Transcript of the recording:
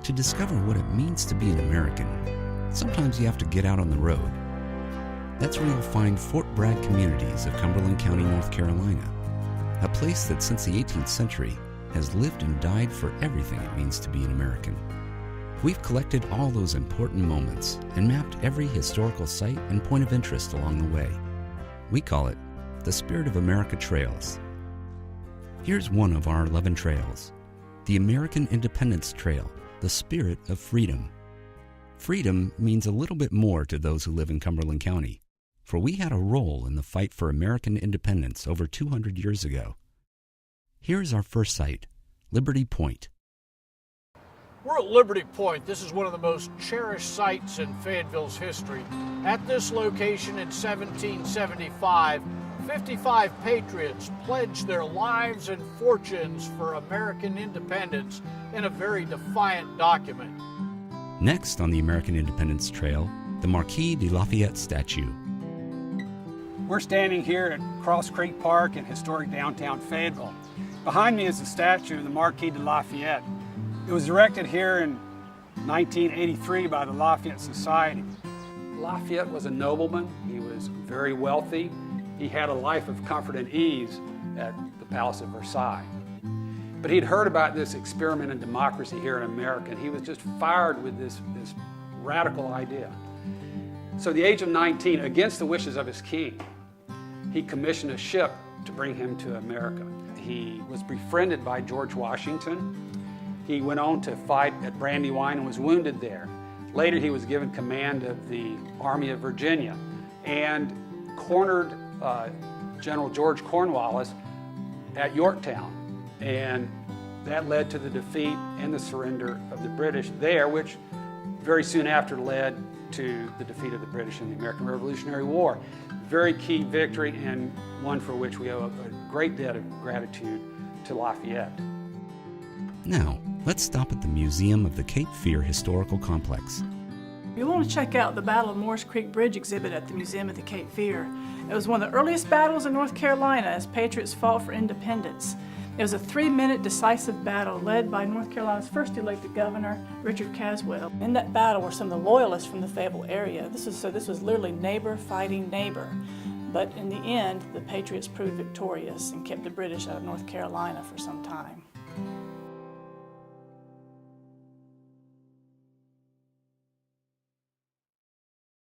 To discover what it means to be an American, sometimes you have to get out on the road. That's where you'll find Fort Bragg Communities of Cumberland County, North Carolina, a place that since the 18th century has lived and died for everything it means to be an American. We've collected all those important moments and mapped every historical site and point of interest along the way. We call it the Spirit of America Trails. Here's one of our 11 trails, the American Independence Trail, the Spirit of Freedom. Freedom means a little bit more to those who live in Cumberland County, for we had a role in the fight for American independence over 200 years ago. Here's our first site, Liberty Point. We're at Liberty Point. This is one of the most cherished sites in Fayetteville's history. At this location in 1775, 55 patriots pledged their lives and fortunes for American independence in a very defiant document. Next on the American Independence Trail, the Marquis de Lafayette statue. We're standing here at Cross Creek Park in historic downtown Fayetteville. Behind me is the statue of the Marquis de Lafayette. It was erected here in 1983 by the Lafayette Society. Lafayette was a nobleman. He was very wealthy. He had a life of comfort and ease at the Palace of Versailles. But he'd heard about this experiment in democracy here in America, and he was just fired with this radical idea. So at the age of 19, against the wishes of his king, he commissioned a ship to bring him to America. He was befriended by George Washington. He went on to fight at Brandywine and was wounded there. Later, he was given command of the Army of Virginia and cornered General George Cornwallis at Yorktown. And that led to the defeat and the surrender of the British there, which very soon after led to the defeat of the British in the American Revolutionary War. Very key victory, and one for which we owe a great debt of gratitude to Lafayette. Now, let's stop at the Museum of the Cape Fear Historical Complex. You'll want to check out the Battle of Morris Creek Bridge exhibit at the Museum of the Cape Fear. It was one of the earliest battles in North Carolina as patriots fought for independence. It was a 3-minute decisive battle led by North Carolina's first elected governor, Richard Caswell. In that battle were some of the loyalists from the Fayetteville area. This was literally neighbor fighting neighbor. But in the end, the patriots proved victorious and kept the British out of North Carolina for some time.